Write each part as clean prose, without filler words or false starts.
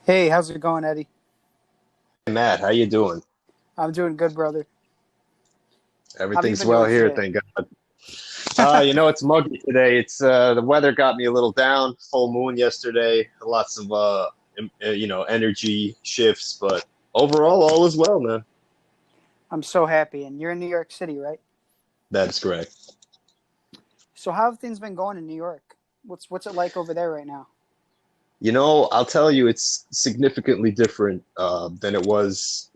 Hey, how's it going, Eddie? Hey, Matt, how you doing? I'm doing good, brother. How have you Everything's been well doing here, today? thank God. It's muggy today. It's the weather got me a little down. Full moon yesterday. Lots of energy shifts, but overall all is well, man. I'm so happy, and you're in New York City, right? That's correct. So how have things been going in New York? What's it like over there right now? I'll tell you, it's significantly different than it was,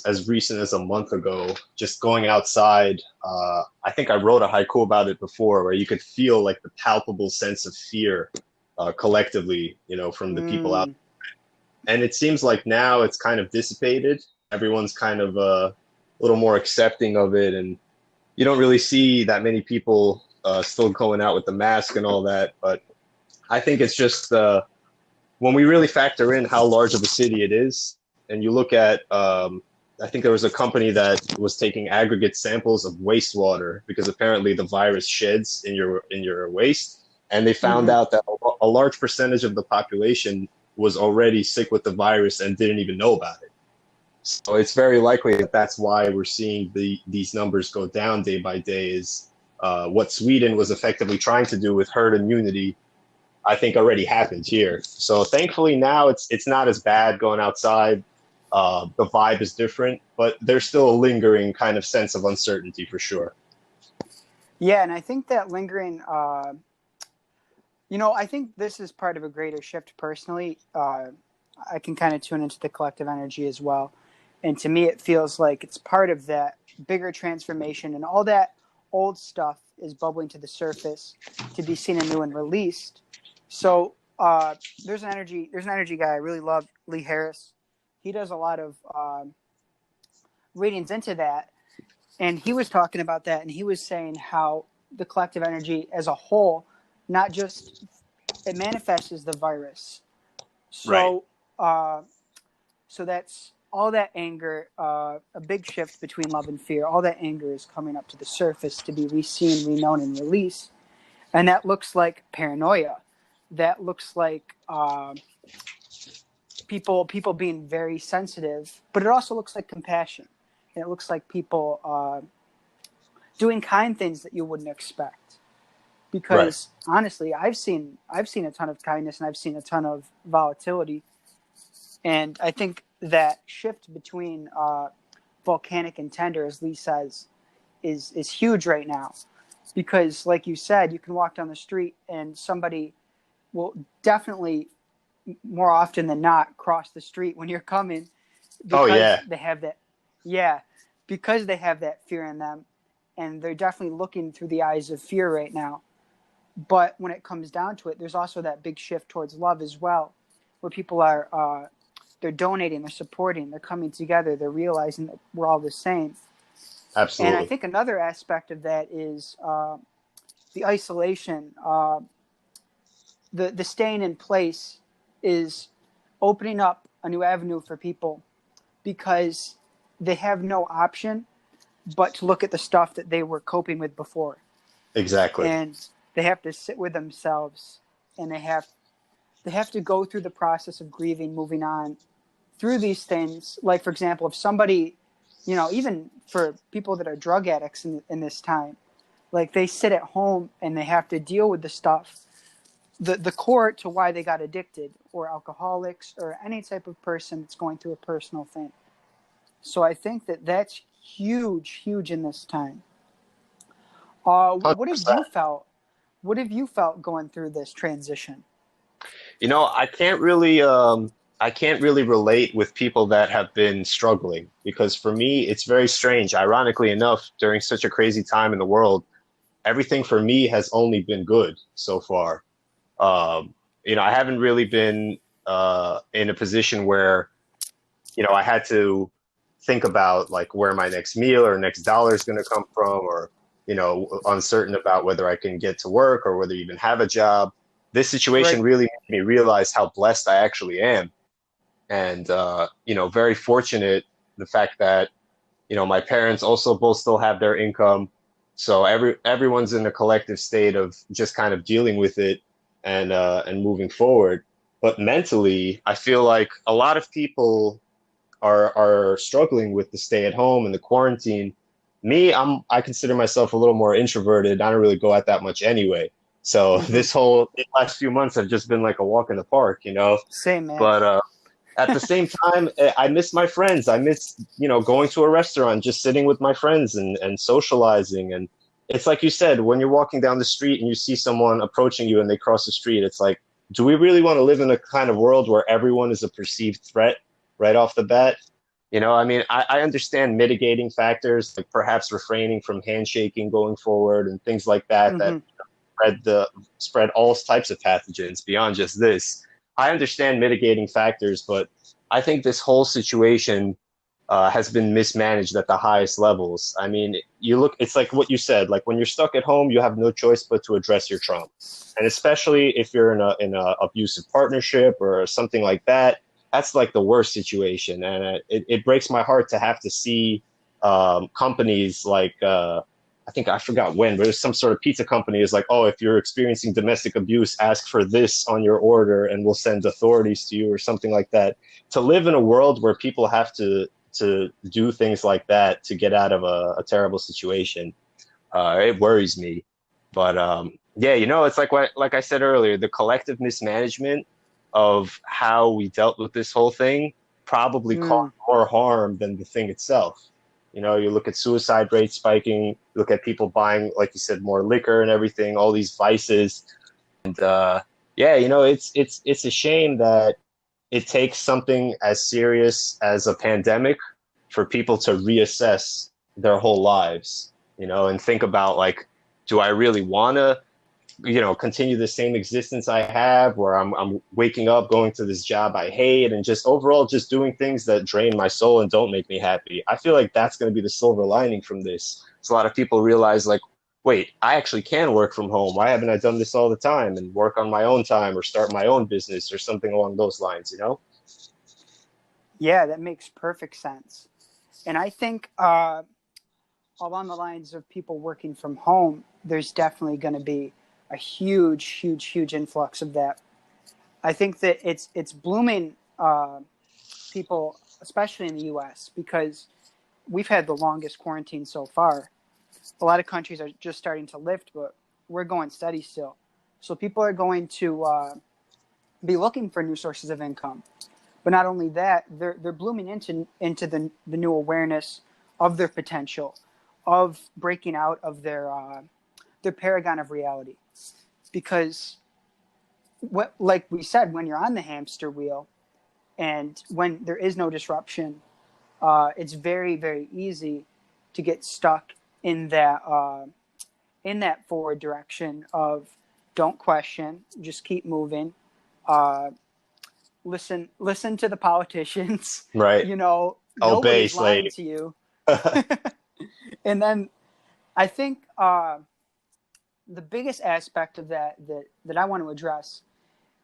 as recent as a month ago. Just going outside, I think I wrote a haiku about it before, where you could feel like the palpable sense of fear collectively, from the people out. Mm, And it seems like now it's kind of dissipated. Everyone's kind of a little more accepting of it, and you don't really see that many people still going out with the mask and all that. But I think it's just when we really factor in how large of a city it is, and you look at, I think there was a company that was taking aggregate samples of wastewater because apparently the virus sheds in your waste, and they found hmm out that a large percentage of the population was already sick with the virus and didn't even know about it. So it's very likely that that's why we're seeing these numbers go down day by day. Is what Sweden was effectively trying to do with herd immunity, I think already happened here. So thankfully now it's not as bad going outside. The vibe is different, but there's still a lingering kind of sense of uncertainty for sure. Yeah, and I think that lingering, I think this is part of a greater shift personally. I can kind of tune into the collective energy as well. And to me, it feels like it's part of that bigger transformation, and all that old stuff is bubbling to the surface to be seen anew and released. So there's an energy guy I really love, Lee Harris. He does a lot of readings into that, and he was talking about that, and he was saying how the collective energy as a whole, not just it manifests as the virus. Right. So uh, so that's all that anger, a big shift between love and fear. All that anger is coming up to the surface to be re-seen, re-known, and released. And that looks like paranoia. That looks like people being very sensitive, but it also looks like compassion. And it looks like people doing kind things that you wouldn't expect. Right. Because honestly, I've seen a ton of kindness, and I've seen a ton of volatility. And I think that shift between volcanic and tender, as Lee says, is huge right now. Because, like you said, you can walk down the street and somebody will definitely, more often than not, cross the street when you're coming Oh because yeah. they have that, yeah, because they have that fear in them, and they're definitely looking through the eyes of fear right now. But when it comes down to it, there's also that big shift towards love as well, where people are they're donating, they're supporting, they're coming together, they're realizing that we're all the same. And I Absolutely. think another aspect of that is the isolation, the staying in place is opening up a new avenue for people because they have no option but to look at the stuff that they were coping with before, Exactly. and they have to sit with themselves, and they have to go through the process of grieving, moving on through these things. Like, for example, if somebody, even for people that are drug addicts in this time, like they sit at home and they have to deal with the stuff, the core to why they got addicted, or alcoholics, or any type of person that's going through a personal thing. So I think that that's huge, huge in this time. What have 100%. you felt? What have you felt going through this transition? I can't really relate with people that have been struggling because for me it's very strange. Ironically enough, during such a crazy time in the world, everything for me has only been good so far. I haven't really been in a position where, I had to think about like where my next meal or next dollar is going to come from, or, uncertain about whether I can get to work or whether I even have a job. This situation Right. really made me realize how blessed I actually am. And, very fortunate the fact that, my parents also both still have their income. So everyone's in a collective state of just kind of dealing with it and moving forward. But mentally, I feel like a lot of people are struggling with the stay at home and the quarantine. Me, I consider myself a little more introverted. I don't really go out that much anyway. So Hmm. the last few months have just been like a walk in the park, you know. Same, man. But at the same time, I miss my friends. I miss, going to a restaurant, just sitting with my friends and socializing. And it's like you said, when you're walking down the street and you see someone approaching you and they cross the street, it's like, do we really want to live in a kind of world where everyone is a perceived threat right off the bat? I mean, I understand mitigating factors, like perhaps refraining from handshaking going forward and things like that, that Hmm. spread all types of pathogens beyond just this. I understand mitigating factors, but I think this whole situation has been mismanaged at the highest levels. I mean, it's like what you said, like when you're stuck at home, you have no choice but to address your trauma. And especially if you're in a abusive partnership or something like that, that's like the worst situation. And it breaks my heart to have to see companies like, I think I forgot when, but there's some sort of pizza company is like, oh, if you're experiencing domestic abuse, ask for this on your order and we'll send authorities to you or something like that. To live in a world where people have to do things like that to get out of a terrible situation, it worries me. But yeah, it's like I said earlier, the collective mismanagement of how we dealt with this whole thing probably caused Mm. more harm than the thing itself. You look at suicide rates spiking, look at people buying, like you said, more liquor and everything, all these vices. And yeah, it's a shame that it takes something as serious as a pandemic for people to reassess their whole lives, and think about like, do I really want to continue the same existence I have where I'm waking up, going to this job I hate and just overall just doing things that drain my soul and don't make me happy. I feel like that's going to be the silver lining from this. So a lot of people realize like, wait, I actually can work from home. Why haven't I done this all the time and work on my own time or start my own business or something along those lines? Yeah, that makes perfect sense. And I think along the lines of people working from home, there's definitely going to be a huge, huge, huge influx of that. I think that it's blooming people, especially in the U.S., because we've had the longest quarantine so far. A lot of countries are just starting to lift, but we're going steady still. So people are going to be looking for new sources of income. But not only that, they're blooming into the new awareness of their potential, of breaking out of their paragon of reality. Because, like we said, when you're on the hamster wheel and when there is no disruption, it's very, very easy to get stuck in that forward direction of don't question, just keep moving. Uh, listen to the politicians. Right. Obey, Nobody's slave. lying to you. And then I think the biggest aspect of that I want to address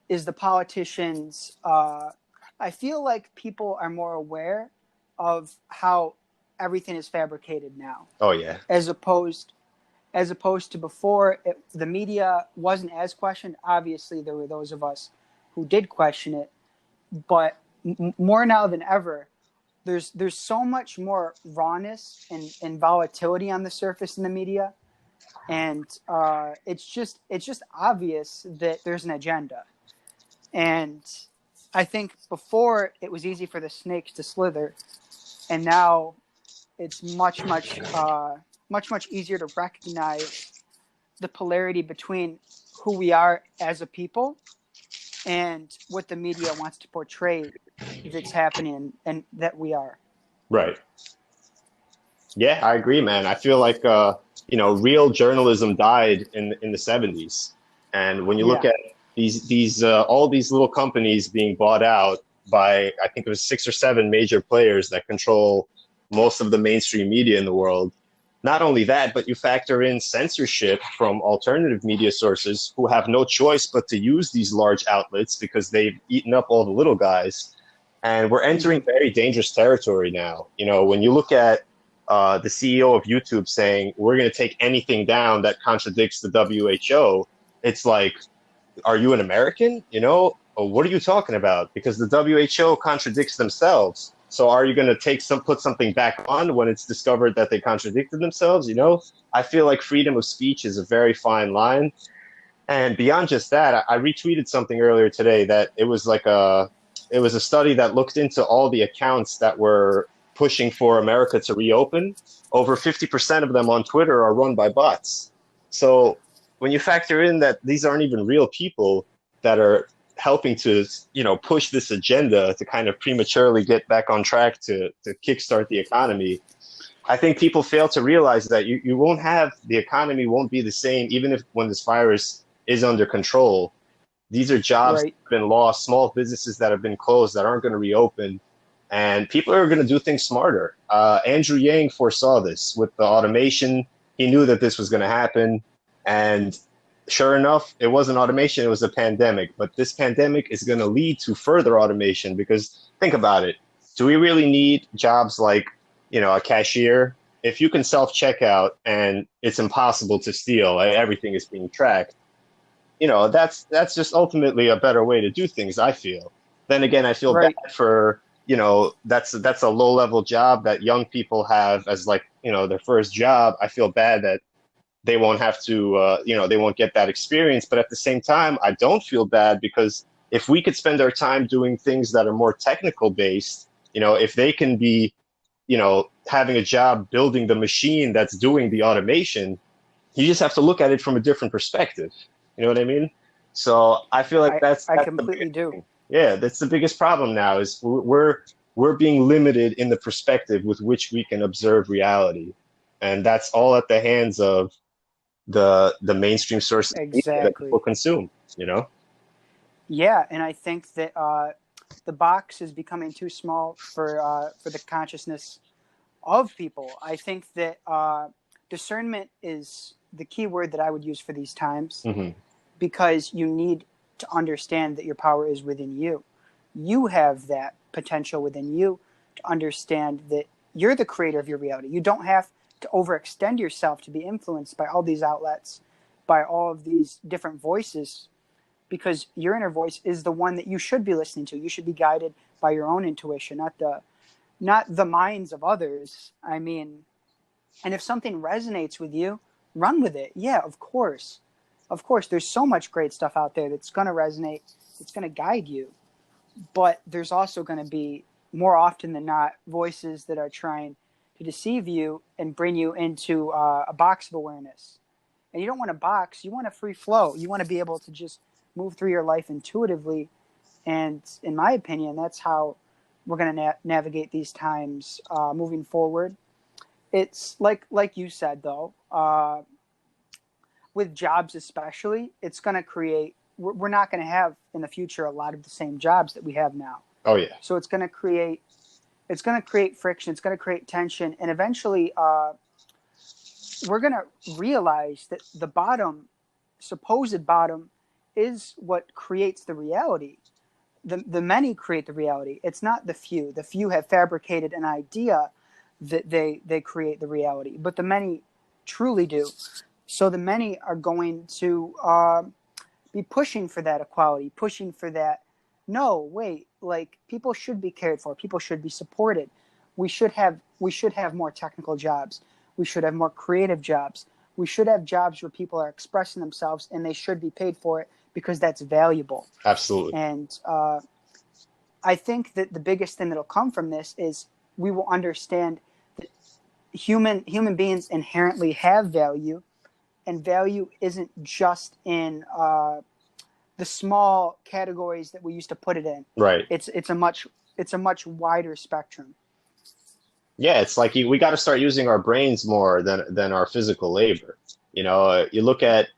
is the politicians. I feel like people are more aware of how everything is fabricated now, Oh yeah. as opposed to before. The media wasn't as questioned. Obviously, there were those of us who did question it, but more now than ever, there's so much more rawness and volatility on the surface in the media, and it's just obvious that there's an agenda. And I think before it was easy for the snakes to slither, and now it's much easier to recognize the polarity between who we are as a people and what the media wants to portray that's happening and that we are. Right. Yeah, I agree, man. I feel like real journalism died in the 70s. And when you look Yeah. at these all these little companies being bought out by, I think it was 6 or 7 major players that control most of the mainstream media in the world. Not only that, but you factor in censorship from alternative media sources who have no choice but to use these large outlets because they've eaten up all the little guys. And we're Mm-hmm. entering very dangerous territory now. When you look at the CEO of YouTube saying, we're going to take anything down that contradicts the WHO, it's like, are you an American? oh, what are you talking about? Because the WHO contradicts themselves. So are you going to put something back on when it's discovered that they contradicted themselves? You know, I feel like freedom of speech is a very fine line. And beyond just that, I retweeted something earlier today that it was a study that looked into all the accounts that were pushing for America to reopen. Over 50% of them on Twitter are run by bots. So when you factor in that these aren't even real people that are helping to, you know, push this agenda to kind of prematurely get back on track to kickstart the economy, I think people fail to realize that you won't have, the economy won't be the same, even if when this virus is under control. These are jobs that Right. have been lost, small businesses that have been closed that aren't going to reopen, and people are going to do things smarter. Andrew Yang foresaw this with the automation. He knew that this was going to happen, and sure enough, it wasn't automation, it was a pandemic. But this pandemic is going to lead to further automation because think about it. Do we really need jobs like, you know, a cashier? If you can self-checkout and it's impossible to steal, everything is being tracked, you know, that's just ultimately a better way to do things, I feel. Then again, I feel bad Right. for, you know, that's a low level job that young people have as, like, you know, their first job. I feel bad that they won't have to, you know, they won't get that experience. But at the same time, I don't feel bad because if we could spend our time doing things that are more technical based, you know, if they can be, you know, having a job building the machine that's doing the automation, you just have to look at it from a different perspective. You know what I mean? So I feel like I I that's the completely biggest do. thing. Yeah, that's the biggest problem now is we're being limited in the perspective with which we can observe reality, and that's all at the hands of the mainstream sources of media that people Exactly. consume. You know? Yeah, and I think that the box is becoming too small for the consciousness of people. I think that discernment is the key word that I would use for these times, Hmm. because you need to understand that your power is within you. You have that potential within you to understand that you're the creator of your reality. You don't have to overextend yourself to be influenced by all these outlets, by all of these different voices, because your inner voice is the one that you should be listening to. You should be guided by your own intuition, not the minds of others. I mean, and if something resonates with you, run with it. Yeah, of course. Of course, there's so much great stuff out there that's going to resonate, it's going to guide you. But there's also going to be, more often than not, voices that are trying to deceive you and bring you into a box of awareness. And you don't want a box, you want a free flow. You want to be able to just move through your life intuitively. And in my opinion, that's how we're going to navigate these times moving forward. It's like you said, though, with jobs especially, it's going to create, we're not going to have in the future a lot of the same jobs that we have now. Oh yeah, So it's going to create friction, it's going to create tension, and eventually we're going to realize that the bottom, supposed bottom, is what creates the reality. The many create the reality. It's not the few. The few have fabricated an idea that they create the reality, but the many truly do. So the many are going to be pushing for that equality, pushing for that. No, wait, like, people should be cared for. People should be supported. We should have more technical jobs. We should have more creative jobs. We should have jobs where people are expressing themselves and they should be paid for it because that's valuable. absolutely. And I think that the biggest thing that'll come from this is we will understand that human beings inherently have value, and value isn't just in the small categories that we used to put it in. Right. It's a much wider spectrum. Yeah, it's like we got to start using our brains more than our physical labor. You know, you look at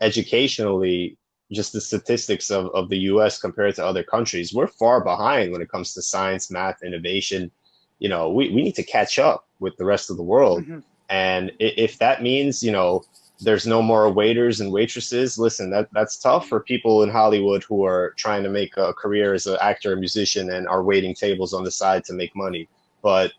educationally, just the statistics of the U.S. compared to other countries. We're far behind when it comes to science, math, innovation. You know, we need to catch up with the rest of the world. Mm-hmm. And if that means, you know, there's no more waiters and waitresses, listen, that's tough for people in Hollywood who are trying to make a career as an actor or musician and are waiting tables on the side to make money. But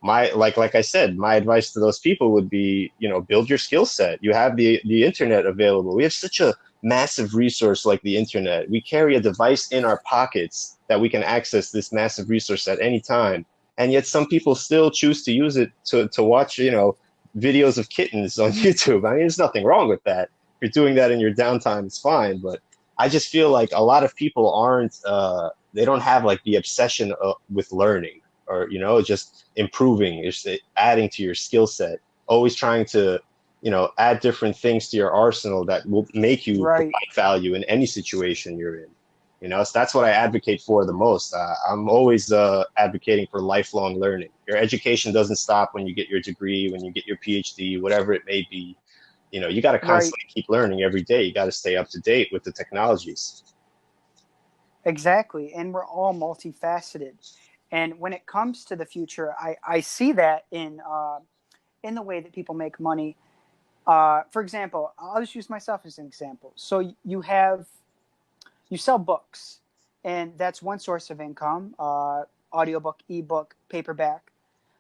my like I said, my advice to those people would be, you know, build your skill set. You have the internet available. We have such a massive resource like the internet. We carry a device in our pockets that we can access this massive resource at any time. And yet some people still choose to use it to watch, videos of kittens on YouTube. I mean, there's nothing wrong with that. If you're doing that in your downtime, it's fine. But I just feel like a lot of people they don't have like the obsession with learning or, just improving, just adding to your skill set, always trying to, add different things to your arsenal that will make you Right. provide value in any situation you're in. So that's what I advocate for the most. I'm always advocating for lifelong learning. Your education doesn't stop when you get your degree, when you get your PhD, whatever it may be. You got to constantly keep learning every day. You got to stay up to date with the technologies. Exactly. And we're all multifaceted. And when it comes to the future, I see that in the way that people make money. For example, I'll just use myself as an example. So you sell books, and that's one source of income, audiobook, ebook, paperback.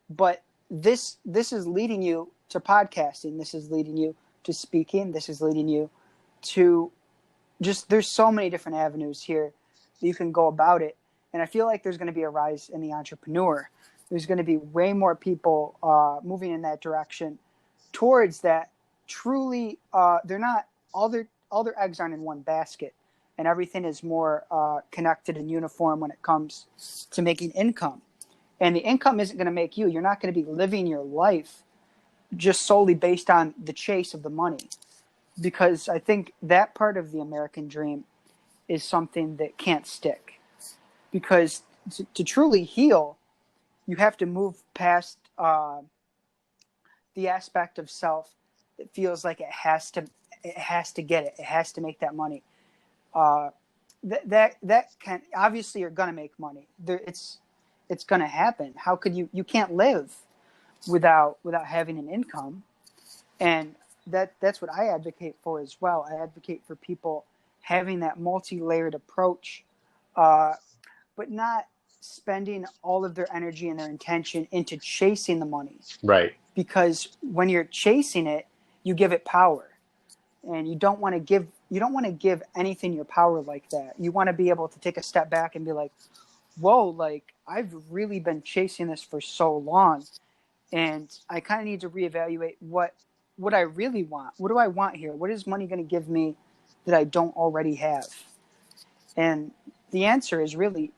But this is leading you to podcasting. This is leading you to speaking. This is leading you to there's so many different avenues here that you can go about it. And I feel like there's going to be a rise in the entrepreneur. There's going to be way more people moving in that direction towards that. Truly, they're not all their eggs aren't in one basket, and everything is more connected and uniform when it comes to making income. And the income isn't going to make you. You're not going to be living your life just solely based on the chase of the money, because I think that part of the American dream is something that can't stick. Because to truly heal, you have to move past the aspect of self that feels like it has to get it. It has to make that money. That can obviously you're gonna make money. It's gonna happen. How could you can't live without having an income, and that's what I advocate for as well. I advocate for people having that multi-layered approach, but not spending all of their energy and their intention into chasing the money. Right. Because when you're chasing it, you give it power, and you don't want to give anything your power like that. You want to be able to take a step back and be like, whoa, like I've really been chasing this for so long, and I kind of need to reevaluate what I really want. What do I want here? What is money going to give me that I don't already have? And the answer is really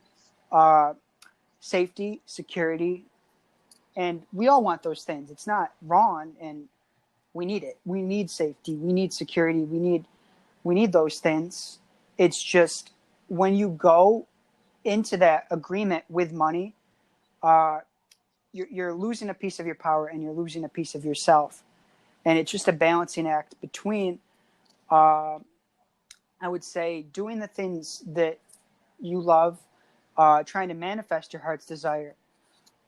safety, security, and we all want those things. It's not wrong, and we need it. We need safety. We need security. We need those things. It's just when you go into that agreement with money, you're losing a piece of your power, and you're losing a piece of yourself. And it's just a balancing act between, I would say, doing the things that you love, trying to manifest your heart's desire,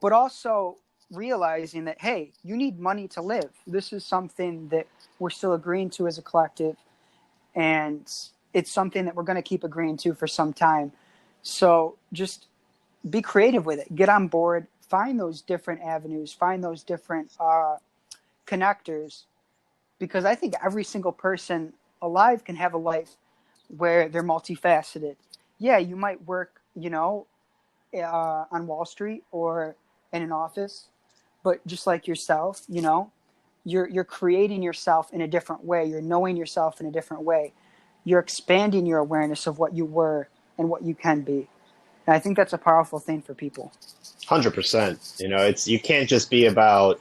but also realizing that, hey, you need money to live. This is something that we're still agreeing to as a collective, and it's something that we're going to keep agreeing to for some time. So just be creative with it. Get on board. Find those different avenues. Find those different connectors, because I think every single person alive can have a life where they're multifaceted. Yeah, you might work, on Wall Street or in an office, but just like yourself, you're creating yourself in a different way. You're knowing yourself in a different way. You're expanding your awareness of what you were and what you can be. And I think that's a powerful thing for people. 100%. You can't just be about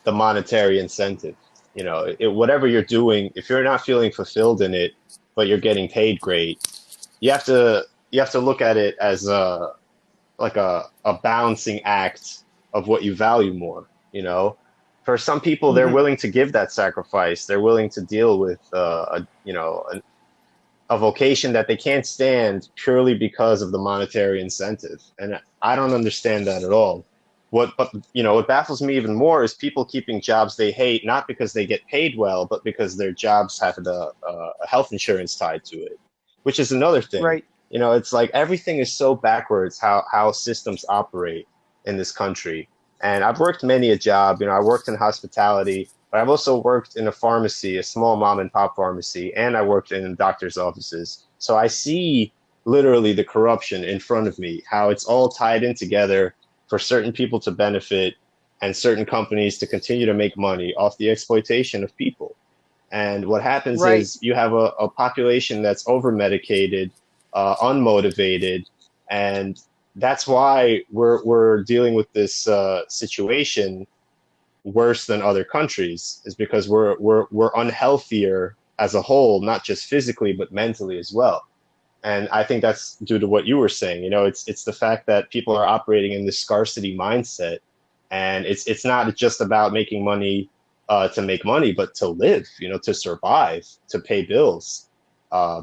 the monetary incentive. Whatever you're doing, if you're not feeling fulfilled in it, but you're getting paid great, you have to look at it as a balancing act of what you value more. For some people, they're willing to give that sacrifice. They're willing to deal with a vocation that they can't stand purely because of the monetary incentive. And I don't understand that at all. What baffles me even more is people keeping jobs they hate, not because they get paid well, but because their jobs have a health insurance tied to it, which is another thing. Right. It's like everything is so backwards how systems operate in this country. And I've worked many a job. I worked in hospitality. But I've also worked in a pharmacy, a small mom and pop pharmacy, and I worked in doctor's offices. So I see literally the corruption in front of me, how it's all tied in together for certain people to benefit and certain companies to continue to make money off the exploitation of people. And what happens Right. is you have a population that's over medicated, unmotivated, and that's why we're dealing with this situation worse than other countries, is because we're unhealthier as a whole, not just physically but mentally as well. And I think that's due to what you were saying. You know, it's the fact that people are operating in this scarcity mindset, and it's not just about making money to make money, but to live. You know, to survive, to pay bills.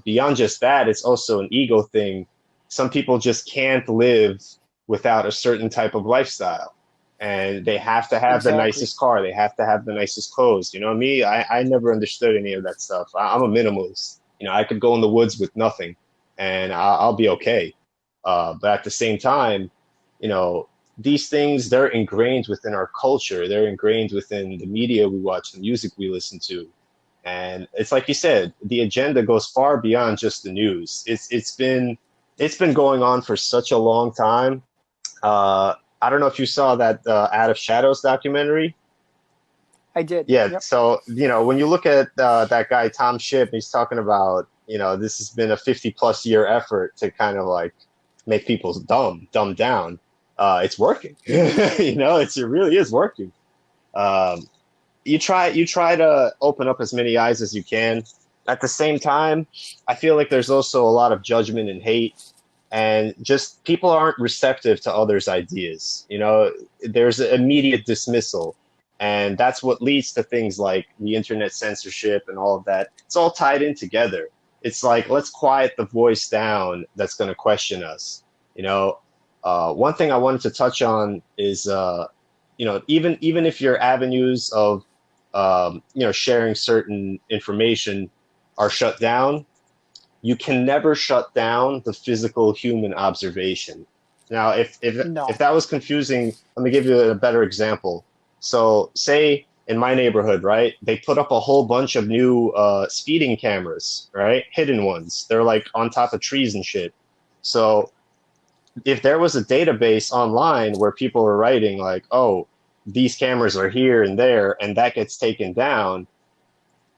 Beyond just that, it's also an ego thing. Some people just can't live without a certain type of lifestyle, and they have to have the Exactly. nicest car. They have to have the nicest clothes. You know, me, I never understood any of that stuff. I'm a minimalist. You know, I could go in the woods with nothing and I'll be okay. But at the same time, you know, these things, they're ingrained within our culture. They're ingrained within the media we watch, the music we listen to. And it's like you said, the agenda goes far beyond just the news. It's been going on for such a long time. I don't know if you saw that Out of Shadows documentary. I did. Yeah, Yep. so when you look at that guy Tom Shipp, he's talking about this has been a 50+ year effort to kind of like make people dumb down. It's working. It really is working. Um, you try to open up as many eyes as you can. At the same time, I feel like there's also a lot of judgment and hate, and just people aren't receptive to others' ideas. There's an immediate dismissal, and that's what leads to things like the internet censorship and all of that. It's all tied in together. It's like, let's quiet the voice down that's going to question us. One thing I wanted to touch on is even if your avenues of sharing certain information are shut down, you can never shut down the physical human observation. Now, if No. that was confusing, let me give you a better example. So, say in my neighborhood, right, they put up a whole bunch of new speeding cameras, right, hidden ones. They're like on top of trees and shit. So, if there was a database online where people were writing like, oh, these cameras are here and there, and that gets taken down,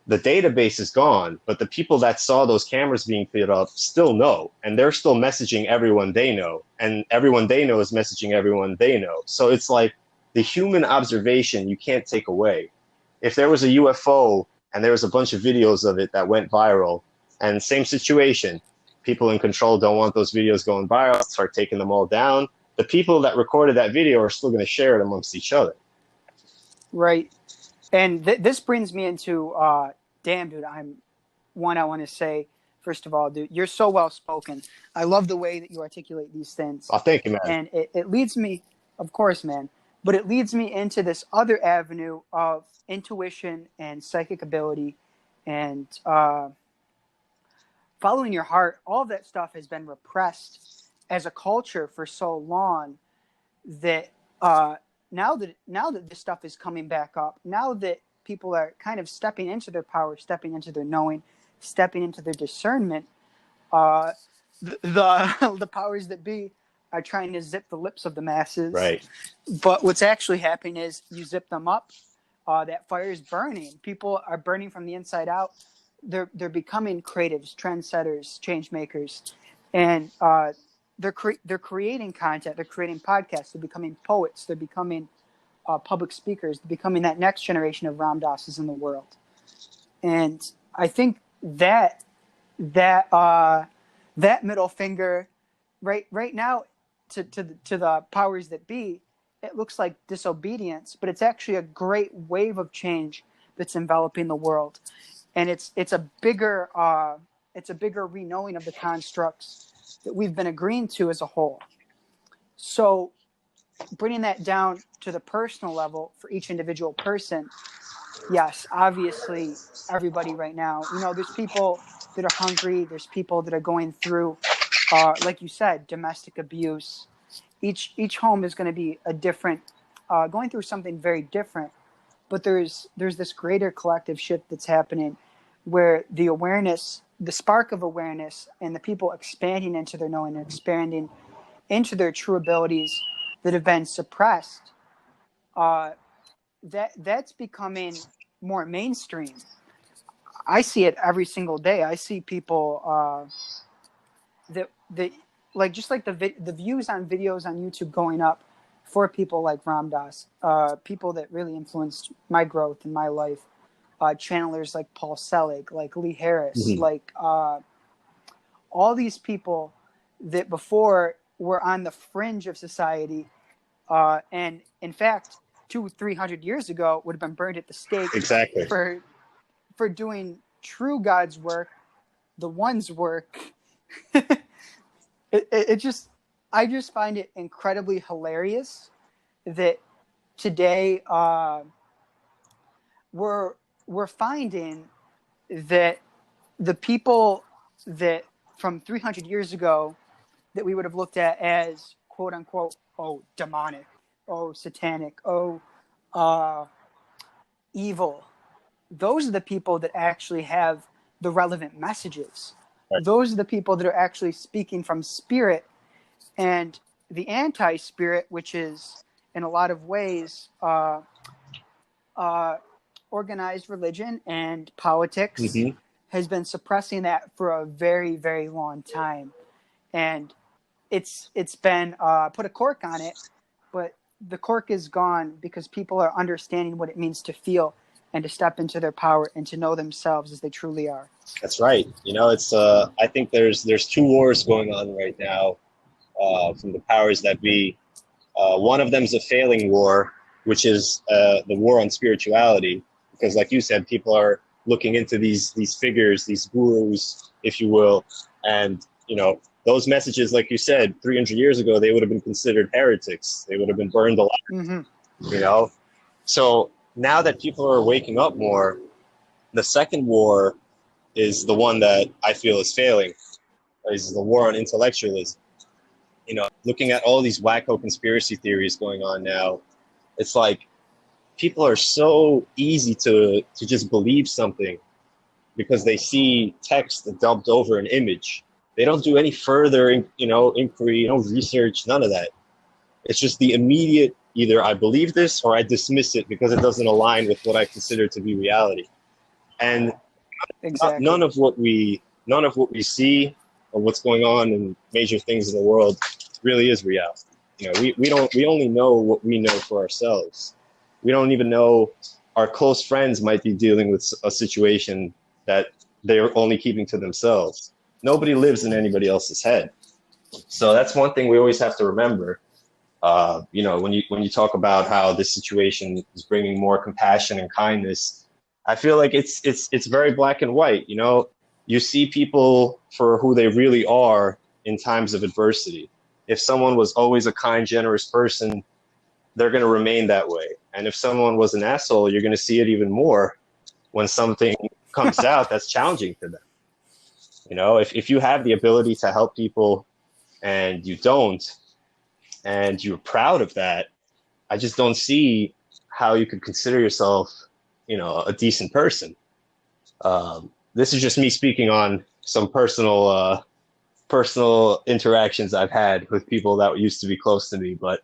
the database is gone, but the people that saw those cameras being put up still know, and they're still messaging everyone they know, and everyone they know is messaging everyone they know. So it's like the human observation you can't take away. If there was a UFO and there was a bunch of videos of it that went viral, and same situation, people in control don't want those videos going viral, start taking them all down. The people that recorded that video are still going to share it amongst each other. Right. And this brings me into, damn, dude, I want to say, first of all, dude, you're so well spoken. I love the way that you articulate these things. Oh, thank you, man. And it leads me, of course, man, but it leads me into this other avenue of intuition and psychic ability and following your heart. All of that stuff has been repressed as a culture for so long that now that this stuff is coming back up, now that people are kind of stepping into their power, stepping into their knowing, stepping into their discernment, uh, the powers that be are trying to zip the lips of the masses. Right. But what's actually happening is you zip them up, that fire is burning. People are burning from the inside out. They're becoming creatives, trendsetters, change makers, and they're creating content. They're creating podcasts. They're becoming poets. They're becoming public speakers. They're becoming that next generation of Ram Dasses in the world. And I think that middle finger, right now, to the powers that be, it looks like disobedience, but it's actually a great wave of change that's enveloping the world, and it's a bigger reknowing of the constructs that we've been agreeing to as a whole. So bringing that down to the personal level for each individual person, yes, obviously everybody right now, there's people that are hungry, there's people that are going through, like you said, domestic abuse. Each home is going to be a different, going through something very different. but there's this greater collective shift that's happening where the awareness, the spark of awareness, and the people expanding into their knowing and expanding into their true abilities that have been suppressed, that's becoming more mainstream. I see it every single day. I see people that like, just like the views on videos on YouTube going up for people like Ram Dass, people that really influenced my growth in my life, channelers like Paul Selig, like Lee Harris, like all these people that before were on the fringe of society, and in fact 200-300 years ago would have been burned at the stake Exactly. for doing true God's work, the one's work. I just find it incredibly hilarious that today we're finding that the people that from 300 years ago that we would have looked at as quote unquote, oh, demonic, oh, satanic, oh, evil, those are the people that actually have the relevant messages. Right. Those are the people that are actually speaking from spirit. And the anti-spirit, which is in a lot of ways organized religion and politics, has been suppressing that for a very, very long time. And it's been put a cork on it, but the cork is gone because people are understanding what it means to feel and to step into their power and to know themselves as they truly are. That's right. You know, it's I think there's two wars going on right now from the powers that be. One of them is a failing war, which is the war on spirituality, because, like you said, people are looking into these figures, these gurus, if you will, and you know, those messages, like you said, 300 years ago, they would have been considered heretics. They would have been burned alive. You know, so now that people are waking up more, the second war is the one that I feel is failing. Is the war on intellectualism. You know, looking at all these wacko conspiracy theories going on now, it's like people are so easy to just believe something because they see text dubbed over an image. They don't do any further, inquiry, research, none of that. It's just the immediate, either I believe this or I dismiss it because it doesn't align with what I consider to be reality. And exactly. none of what we see or what's going on in major things in the world really is reality. You know, we only know what we know for ourselves. We don't even know our close friends might be dealing with a situation that they're only keeping to themselves. Nobody lives in anybody else's head. So that's one thing we always have to remember. When you talk about how this situation is bringing more compassion and kindness, I feel like it's very black and white. You know, you see people for who they really are in times of adversity. If someone was always a kind, generous person, they're going to remain that way. And if someone was an asshole, you're going to see it even more when something comes out that's challenging to them. You know, if you have the ability to help people and you don't, and you're proud of that, I just don't see how you could consider yourself, a decent person. This is just me speaking on some personal interactions I've had with people that used to be close to me. But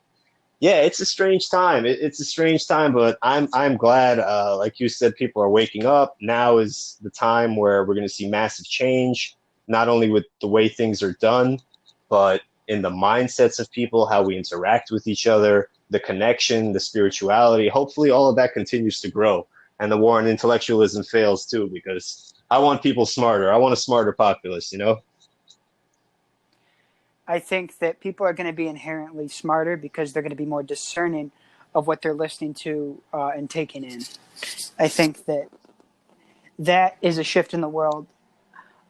yeah, it's a strange time. It's a strange time, but I'm glad, like you said, people are waking up. Now is the time where we're going to see massive change, not only with the way things are done, but in the mindsets of people, how we interact with each other, the connection, the spirituality. Hopefully all of that continues to grow and the war on intellectualism fails too, because I want people smarter. I want a smarter populace, I think that people are going to be inherently smarter because they're going to be more discerning of what they're listening to and taking in. I think that is a shift in the world.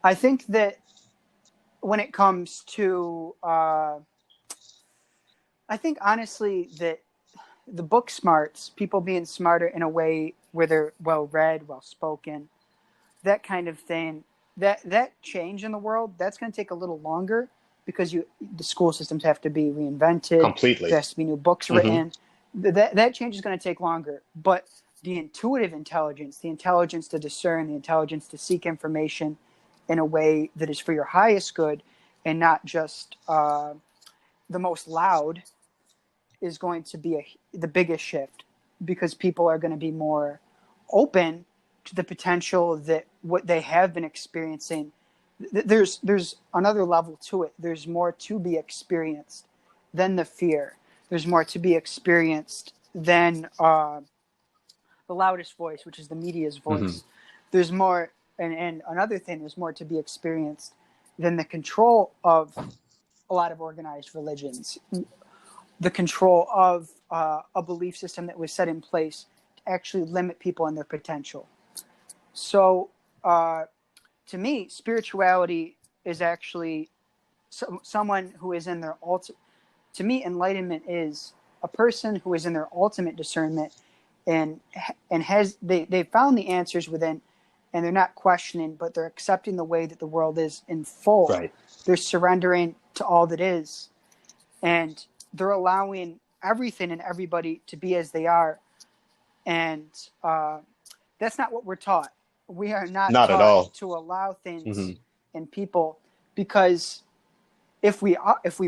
I think that when it comes to, I think honestly that the book smarts, people being smarter in a way where they're well read, well spoken, that kind of thing, that change in the world, that's going to take a little longer because the school systems have to be reinvented. Completely. There has to be new books written. That change is going to take longer. But the intuitive intelligence, the intelligence to discern, the intelligence to seek information in a way that is for your highest good and not just the most loud, is going to be the biggest shift, because people are going to be more open to the potential that what they have been experiencing. There's another level to it. There's more to be experienced than the fear. There's more to be experienced than the loudest voice, which is the media's voice. There's more, and another thing, there's more to be experienced than the control of a lot of organized religions, the control of a belief system that was set in place to actually limit people and their potential. So to me, spirituality is actually someone who is in their to me, enlightenment is a person who is in their ultimate discernment and has they found the answers within, and they're not questioning, but they're accepting the way that the world is in full. Right. They're surrendering to all that is, and they're allowing everything and everybody to be as they are. And that's not what we're taught. We are not at all to allow things in people, because if we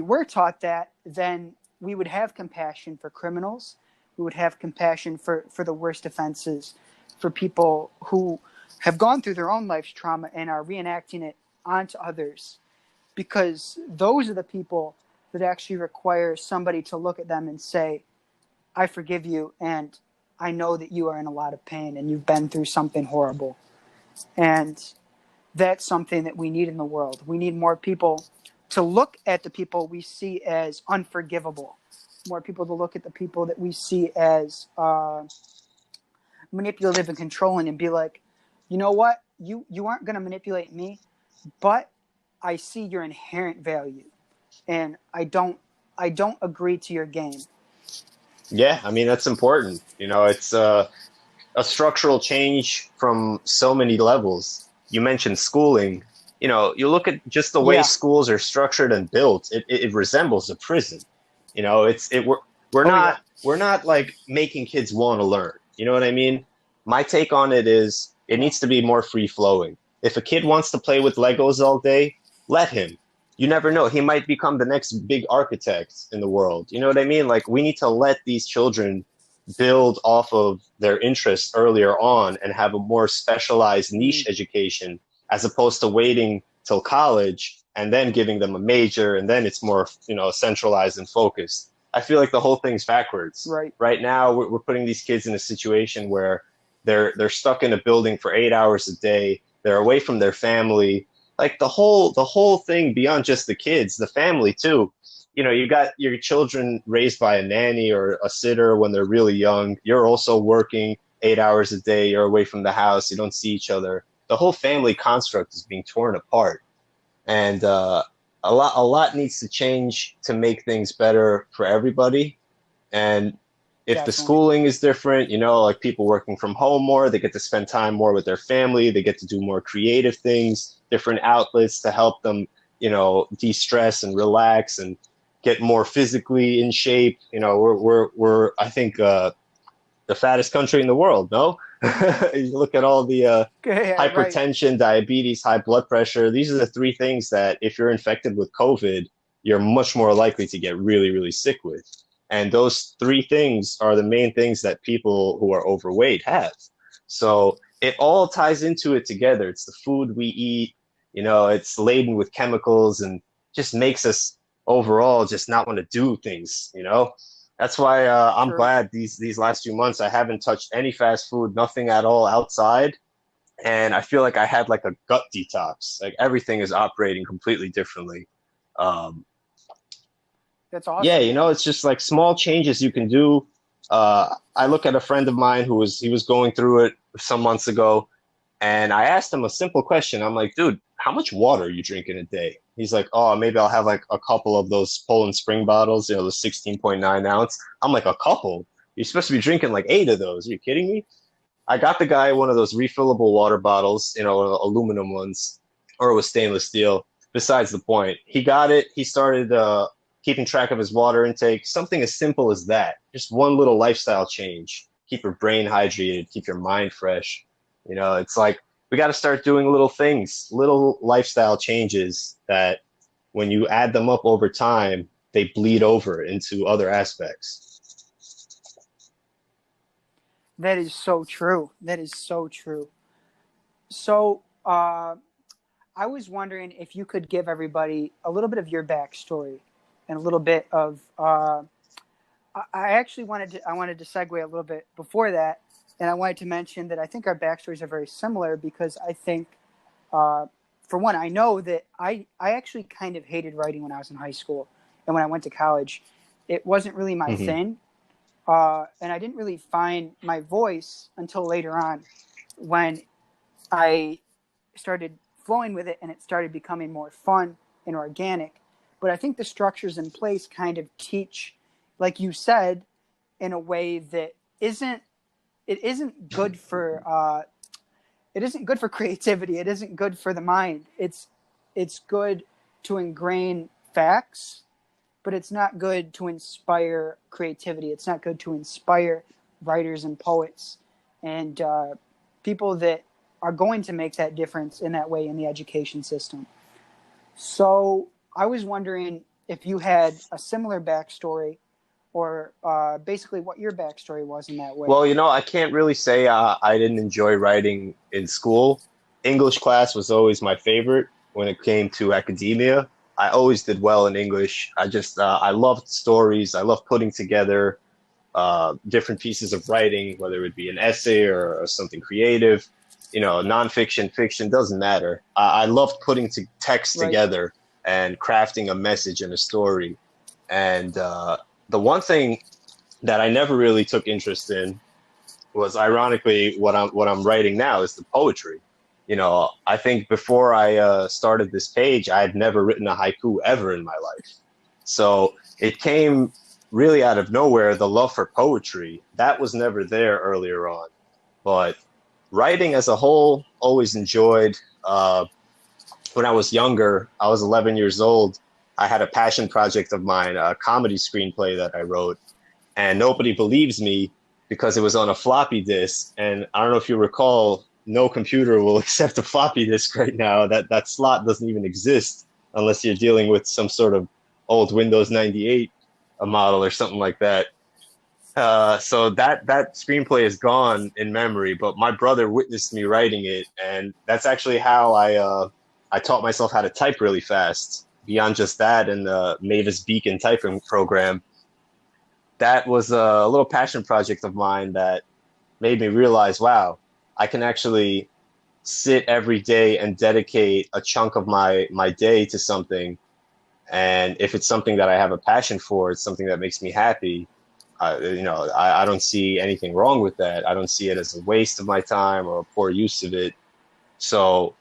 were taught that, then we would have compassion for criminals. We would have compassion for the worst offenses, for people who have gone through their own life's trauma and are reenacting it onto others, because those are the people that actually require somebody to look at them and say, I forgive you, and I know that you are in a lot of pain and you've been through something horrible. And that's something that we need in the world. We need more people to look at the people we see as unforgivable, more people to look at the people that we see as manipulative and controlling, and be like, you know what, you aren't going to manipulate me, but I see your inherent value, and I don't agree to your game. Yeah, I mean, that's important. It's a structural change from so many levels. You mentioned schooling. You look at just the way schools are structured and built. It resembles a prison. We're not like making kids want to learn. You know what I mean? My take on it is it needs to be more free flowing. If a kid wants to play with Legos all day, let him. You never know. He might become the next big architect in the world. You know what I mean? Like, we need to let these children build off of their interests earlier on and have a more specialized niche education, as opposed to waiting till college and then giving them a major, and then it's more, centralized and focused. I feel like the whole thing's backwards. Right now, we're putting these kids in a situation where they're stuck in a building for 8 hours a day. They're away from their family. Like, the whole thing, beyond just the kids, the family too. You got your children raised by a nanny or a sitter when they're really young. You're also working 8 hours a day. You're away from the house. You don't see each other. The whole family construct is being torn apart. And a lot needs to change to make things better for everybody. And if the schooling is different, like people working from home more, they get to spend time more with their family. They get to do more creative things, different outlets to help them, de-stress and relax and get more physically in shape. We're I think the fattest country in the world. No, you look at all the hypertension, diabetes, high blood pressure. These are the three things that, if you're infected with COVID, you're much more likely to get really, really sick with. And those three things are the main things that people who are overweight have. So it all ties into it together. It's the food we eat, it's laden with chemicals and just makes us overall just not want to do things, That's why I'm glad these last few months I haven't touched any fast food, nothing at all outside. And I feel like I had like a gut detox. Like, everything is operating completely differently. That's awesome. Yeah, it's just like small changes you can do. I look at a friend of mine he was going through it some months ago, and I asked him a simple question. I'm like, dude, how much water are you drinking a day? He's like, oh, maybe I'll have like a couple of those Poland Spring bottles, the 16.9 ounce. I'm like, a couple? You're supposed to be drinking like 8 of those. Are you kidding me? I got the guy one of those refillable water bottles, aluminum ones, or it was stainless steel. Besides the point, he got it. He started keeping track of his water intake, something as simple as that. Just one little lifestyle change keep your brain hydrated, keep your mind fresh. You know, it's like we got to start doing little things, little lifestyle changes that when you add them up over time, they bleed over into other aspects. That is so true. That is so true. So, I was wondering if you could give everybody a little bit of your backstory and a little bit of. I actually wanted to segue a little bit before that, and I wanted to mention that I think our backstories are very similar because I think, for one, I know that I actually kind of hated writing when I was in high school and when I went to college. It wasn't really my Hmm. thing, and I didn't really find my voice until later on when I started flowing with it and it started becoming more fun and organic. But I think the structures in place kind of teach, like you said, in a way that isn't it isn't good for it isn't good for creativity. It isn't good for the mind. It's good to ingrain facts, but it's not good to inspire creativity. It's not good to inspire writers and poets and people that are going to make that difference in that way in the education system. So I was wondering if you had a similar backstory or basically what your backstory was in that way. Well, you know, I can't really say I didn't enjoy writing in school. English class was always my favorite when it came to academia. I always did well in English. I loved stories. I loved putting together different pieces of writing, whether it would be an essay or something creative, you know, nonfiction, fiction, doesn't matter. I loved putting text Right. together and crafting a message and a story. And the one thing that I never really took interest in was ironically what I'm writing now is the poetry. You know, I think before I started this page, I had never written a haiku ever in my life. So it came really out of nowhere, the love for poetry. That was never there earlier on. But writing as a whole, always enjoyed. When I was younger, I was 11 years old. I had a passion project of mine, a comedy screenplay that I wrote, and nobody believes me because it was on a floppy disk. And I don't know if you recall, no computer will accept a floppy disk right now. That slot doesn't even exist unless you're dealing with some sort of old Windows 98 a model or something like that. So that screenplay is gone in memory, but my brother witnessed me writing it, and that's actually how I taught myself how to type really fast. Beyond just that, and the Mavis Beacon typing program, that was a little passion project of mine that made me realize, wow, I can actually sit every day and dedicate a chunk of my day to something. And if it's something that I have a passion for, it's something that makes me happy. I don't see anything wrong with that. I don't see it as a waste of my time or a poor use of it. So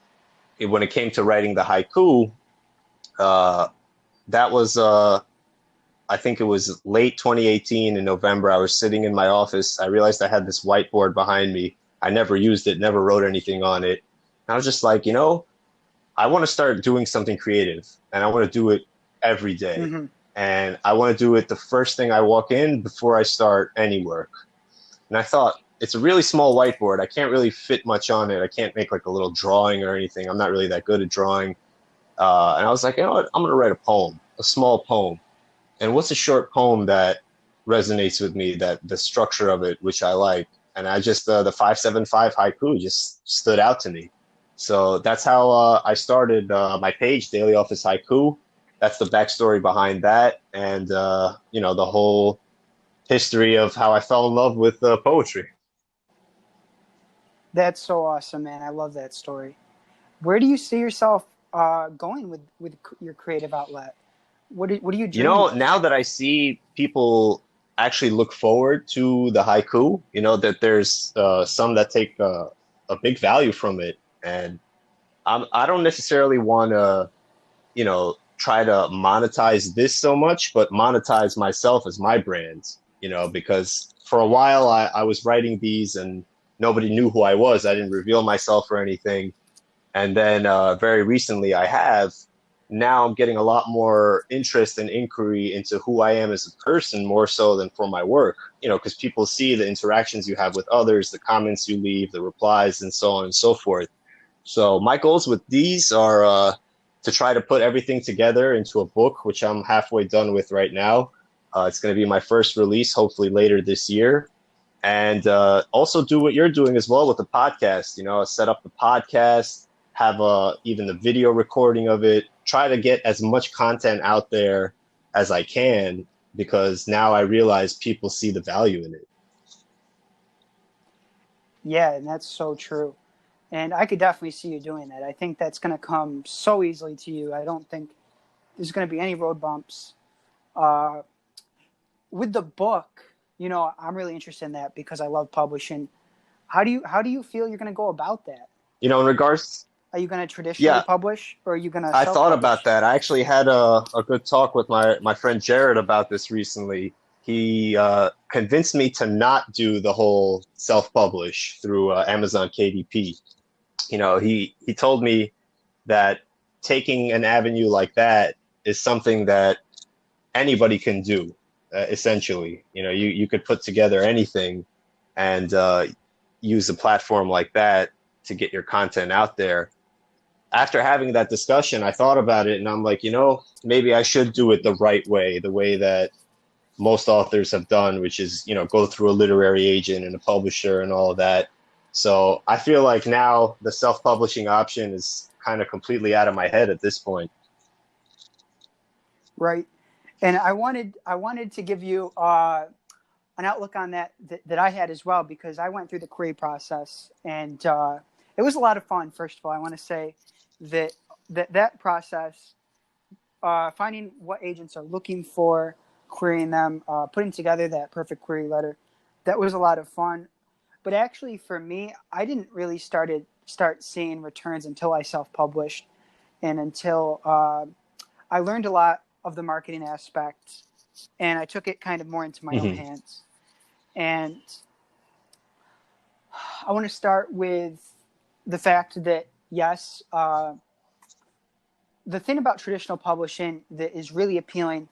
when it came to writing the haiku, uh, that was I think it was late 2018 in November. I was sitting in my office. I realized I had this whiteboard behind me. I never used it, never wrote anything on it. And I was just like, you know, I want to start doing something creative, and I want to do it every day. Mm-hmm. And I want to do it the first thing I walk in before I start any work. And I thought, it's a really small whiteboard. I can't really fit much on it. I can't make like a little drawing or anything. I'm not really that good at drawing. And I was like, you know what? I'm going to write a poem, a small poem. And what's a short poem that resonates with me, that the structure of it, which I like. And I just, the 575 haiku just stood out to me. So that's how I started my page, Daily Office Haiku. That's the backstory behind that. And, the whole history of how I fell in love with poetry. That's so awesome, man. I love that story. Where do you see yourself going with your creative outlet? What do you You dream know, of? now that I see people actually look forward to the haiku, you know, that there's some that take a big value from it. And I don't necessarily want to, try to monetize this so much, but monetize myself as my brand, because for a while I was writing these and nobody knew who I was. I didn't reveal myself or anything. And then very recently I have. now I'm getting a lot more interest and inquiry into who I am as a person, more so than for my work, because people see the interactions you have with others, the comments you leave, the replies, and so on and so forth. So my goals with these are to try to put everything together into a book, which I'm halfway done with right now. It's going to be my first release, hopefully later this year. And also do what you're doing as well with the podcast, set up the podcast, have even the video recording of it, try to get as much content out there as I can, because now I realize people see the value in it. Yeah, and that's so true. And I could definitely see you doing that. I think that's going to come so easily to you. I don't think there's going to be any road bumps. With the book, I'm really interested in that because I love publishing. How do you feel you're going to go about that? In regards, are you going to traditionally publish, or are you going to I thought self-publish? about that. I actually had a good talk with my friend Jared about this recently. He convinced me to not do the whole self-publish through Amazon KDP. He told me that taking an avenue like that is something that anybody can do. Essentially, you could put together anything and use a platform like that to get your content out there. After having that discussion, I thought about it and I'm like, maybe I should do it the right way, the way that most authors have done, which is, go through a literary agent and a publisher and all of that. So I feel like now the self-publishing option is kind of completely out of my head at this point. Right. And I wanted to give you an outlook on that I had as well, because I went through the query process, and it was a lot of fun. First of all, I want to say that process, finding what agents are looking for, querying them, putting together that perfect query letter, that was a lot of fun. But actually, for me, I didn't really start seeing returns until I self-published, and until I learned a lot of the marketing aspect, and I took it kind of more into my own hands. And I want to start with the fact that, yes, the thing about traditional publishing that is really appealing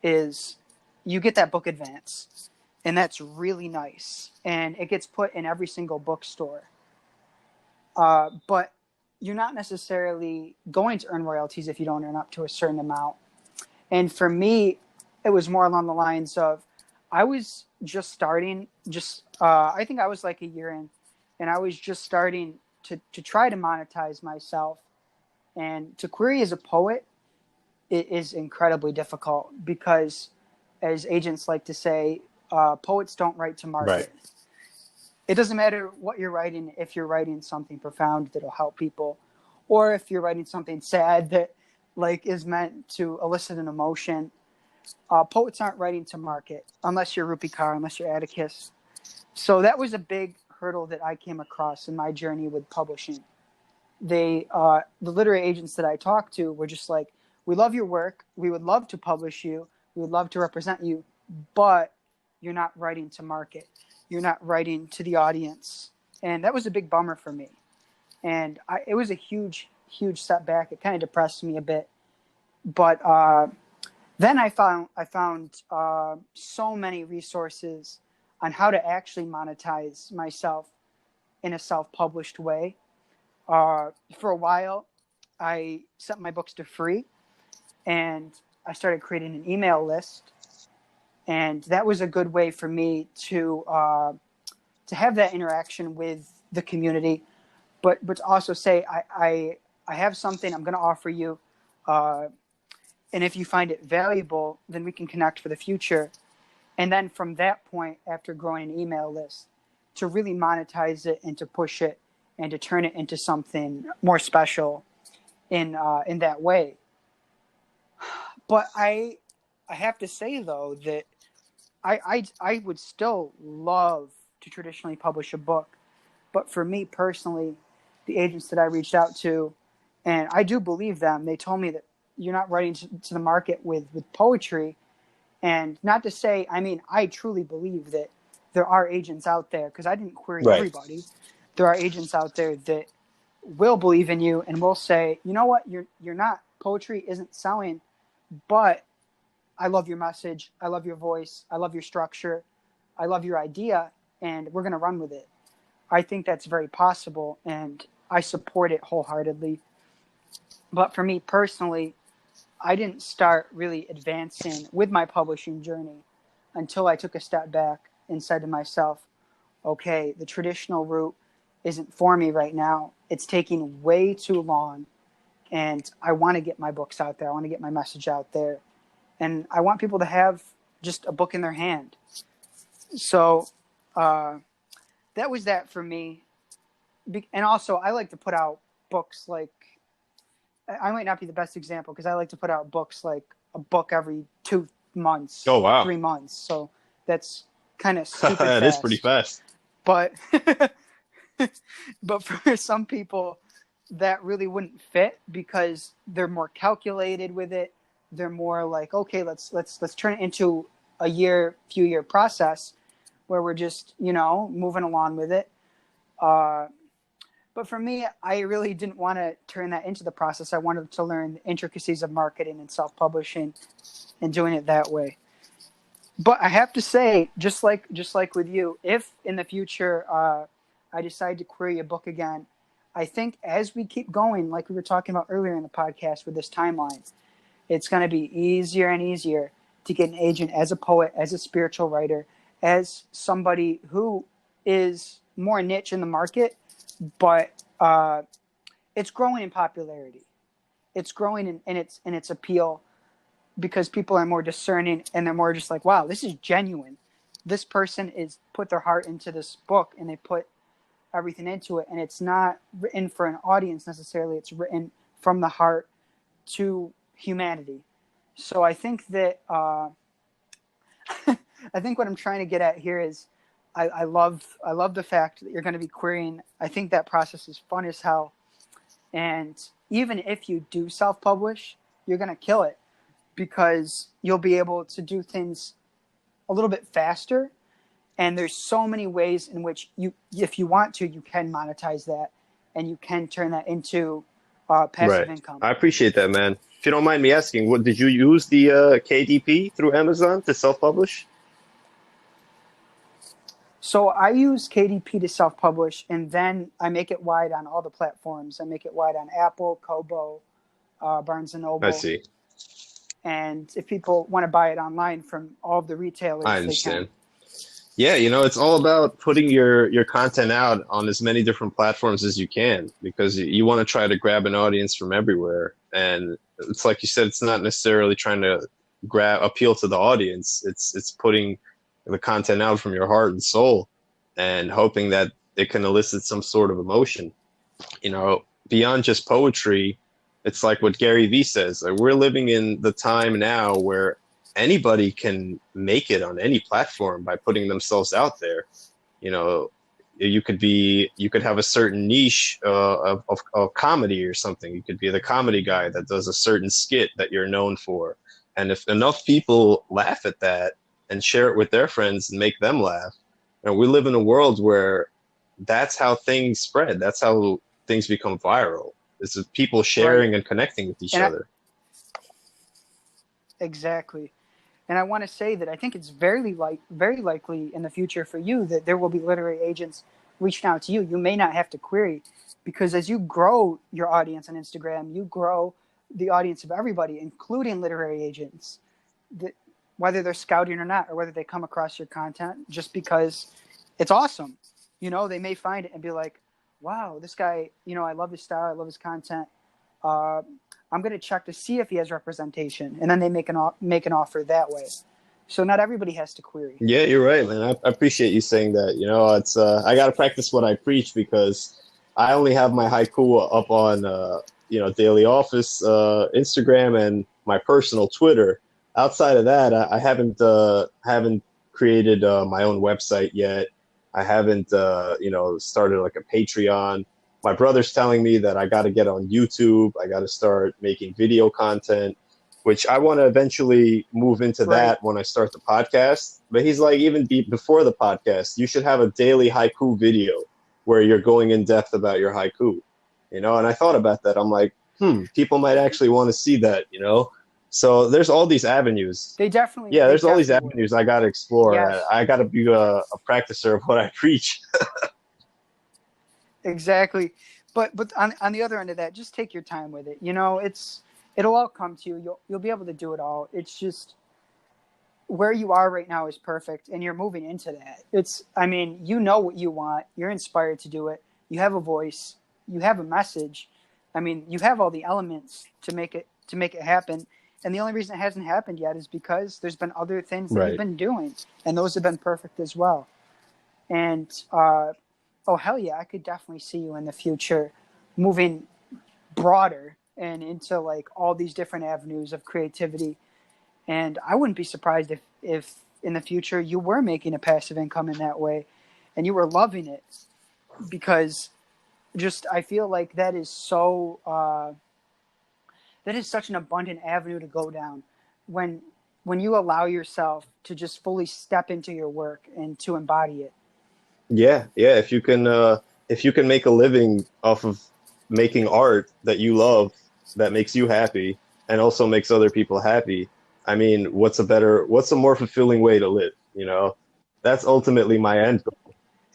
is you get that book advance, and that's really nice, and it gets put in every single bookstore. But you're not necessarily going to earn royalties if you don't earn up to a certain amount. And for me, it was more along the lines of, I was just starting, I think I was like a year in, and I was just starting to try to monetize myself. And to query as a poet, it is incredibly difficult because, as agents like to say, poets don't write to market. Right. It doesn't matter what you're writing, if you're writing something profound that'll help people, or if you're writing something sad that is meant to elicit an emotion. Poets aren't writing to market unless you're Rupi Kaur, unless you're Atticus. So that was a big hurdle that I came across in my journey with publishing. The literary agents that I talked to were just like, we love your work, we would love to publish you, we would love to represent you, but you're not writing to market, you're not writing to the audience. And that was a big bummer for me. And it was a huge setback. It kind of depressed me a bit. But then I found so many resources on how to actually monetize myself in a self-published way. For a while, I sent my books to free, and I started creating an email list. And that was a good way for me to have that interaction with the community, but to also say, I have something I'm going to offer you, and if you find it valuable, then we can connect for the future. And then from that point, after growing an email list, to really monetize it and to push it and to turn it into something more special in that way. But I have to say, though, that I would still love to traditionally publish a book. But for me personally, the agents that I reached out to, and I do believe them, they told me that you're not writing to the market with poetry. And not to say, I truly believe that there are agents out there, because I didn't query everybody. There are agents out there that will believe in you and will say, you know what, you're not poetry isn't selling, but I love your message, I love your voice, I love your structure, I love your idea, and we're going to run with it. I think that's very possible, and I support it wholeheartedly. But for me personally, I didn't start really advancing with my publishing journey until I took a step back and said to myself, okay, the traditional route isn't for me right now. It's taking way too long, and I want to get my books out there. I want to get my message out there, and I want people to have just a book in their hand. So that was that for me. And also, I like to put out books like, I might not be the best example because I like to put out books like a book every 2 months, Oh, wow. 3 months. So that's kind of stupid That fast. is pretty fast. But but for some people, that really wouldn't fit because they're more calculated with it. They're more like, okay, let's turn it into a few year process where we're just, moving along with it. But for me, I really didn't want to turn that into the process. I wanted to learn the intricacies of marketing and self-publishing and doing it that way. But I have to say, just like with you, if in the future I decide to query a book again, I think as we keep going, like we were talking about earlier in the podcast with this timeline, it's going to be easier and easier to get an agent as a poet, as a spiritual writer, as somebody who is more niche in the market, but it's growing in popularity. It's growing in its appeal because people are more discerning and they're more just like, wow, this is genuine. This person is put their heart into this book and they put everything into it. And it's not written for an audience necessarily. It's written from the heart to humanity. So I think that I think what I'm trying to get at here is I love the fact that you're going to be querying. I think that process is fun as hell. And even if you do self-publish, you're going to kill it because you'll be able to do things a little bit faster. And there's so many ways in which if you want to, you can monetize that and you can turn that into passive income. I appreciate that, man. If you don't mind me asking, what did you use the KDP through Amazon to self-publish? So I use KDP to self-publish, and then I make it wide on all the platforms. I make it wide on Apple, Kobo, Barnes & Noble. I see. And if people want to buy it online from all of the retailers, I understand. they can. Yeah, it's all about putting your content out on as many different platforms as you can because you want to try to grab an audience from everywhere. And it's like you said, it's not necessarily trying to appeal to the audience. It's putting the content out from your heart and soul and hoping that it can elicit some sort of emotion. Beyond just poetry, it's like what Gary Vee says. Like, we're living in the time now where anybody can make it on any platform by putting themselves out there. You could have a certain niche of comedy or something. You could be the comedy guy that does a certain skit that you're known for. And if enough people laugh at that and share it with their friends and make them laugh, we live in a world where that's how things spread. That's how things become viral. It's people sharing and connecting with each other. Exactly. And I want to say that I think it's very likely in the future for you that there will be literary agents reaching out to you. You may not have to query because as you grow your audience on Instagram, you grow the audience of everybody, including literary agents, whether they're scouting or not, or whether they come across your content just because it's awesome. They may find it and be like, wow, this guy, I love his style. I love his content. I'm going to check to see if he has representation. And then they make an offer that way. So not everybody has to query. Yeah, you're right, man. I appreciate you saying that. It's I got to practice what I preach because I only have my haiku up on, Daily Office, Instagram, and my personal Twitter. Outside of that, I haven't created my own website yet. I haven't, started like a Patreon. My brother's telling me that I got to get on YouTube. I got to start making video content, which I want to eventually move into that when I start the podcast. But he's like, even before the podcast, you should have a daily haiku video where you're going in depth about your haiku, And I thought about that. I'm like, people might actually want to see that, you know? So there's all these avenues. They definitely, Yeah, they there's all these definitely avenues I got to explore. Yes, I got to be a practicer of what I preach. exactly. But on the other end of that, just take your time with it. You know, it'll all come to you. You'll be able to do it all. It's just where you are right now is perfect, and you're moving into that. I mean, you know what you want. You're inspired to do it. You have a voice. You have a message. I mean, you have all the elements to make it happen. And the only reason it hasn't happened yet is because there's been other things that you've Right. been doing, and those have been perfect as well. And oh hell yeah, I could definitely see you in the future moving broader and into like all these different avenues of creativity. And I wouldn't be surprised if in the future you were making a passive income in that way and you were loving it, because just I feel like that is such an abundant avenue to go down when you allow yourself to just fully step into your work and to embody it. Yeah, yeah. If you can make a living off of making art that you love, that makes you happy and also makes other people happy, I mean, what's a more fulfilling way to live? You know, that's ultimately my end goal.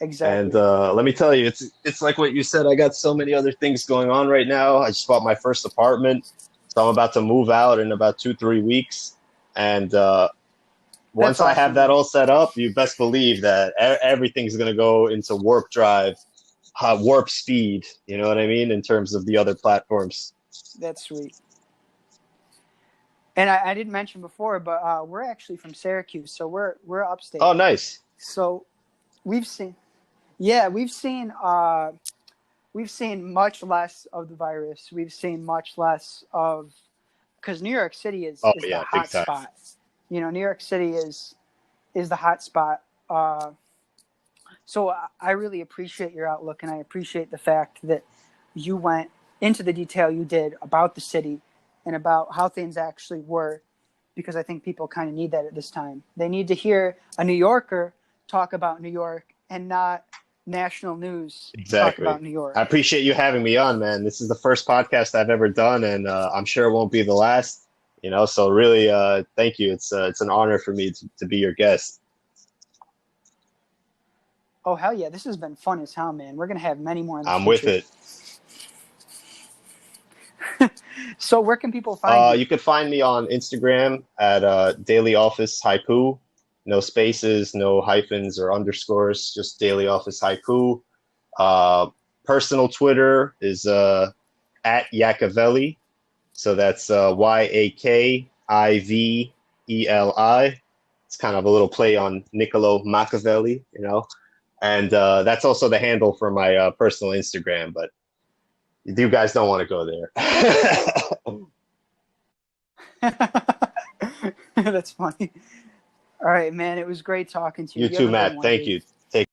And Exactly. let me tell you, it's like what you said. I got so many other things going on right now. I just bought my first apartment, so I'm about to move out in about 2, 3 weeks. And That's once I have awesome, that man. all set up, you best believe that everything's going to go into warp drive, warp speed. You know what I mean? In terms of the other platforms. That's sweet. And I didn't mention before, but we're actually from Syracuse, so we're Oh, upstate. nice. So we've seen, yeah, we've seen much less of the virus. We've seen much less of, because New York City Oh, is the yeah, big hot time. spot. You know, New York City is the hot spot. So I really appreciate your outlook, and I appreciate the fact that you went into the detail you did about the city and about how things actually were, because I think people kind of need that at this time. They need to hear a New Yorker talk about New York and not national news talk Exactly. about New I York. appreciate you having me on, man. This is the first podcast I've ever done, and I'm sure it won't be the last. You know, so really, thank you. It's an honor for me to be your guest. Oh, hell yeah. This has been fun as hell, man. We're going to have many more in the I'm with future. it. So, where can people find you? You could find me on Instagram at Daily Office Haiku. No spaces, no hyphens or underscores, just Daily Office Haiku. Uh, Personal Twitter is at Yakivelli. So that's Yakiveli. It's kind of a little play on Niccolo Machiavelli, you know. And that's also the handle for my personal Instagram, but you guys don't want to go there. That's funny. All right, man. It was great talking to you. You You have too, a good Matt. one, Thank dude. you. Take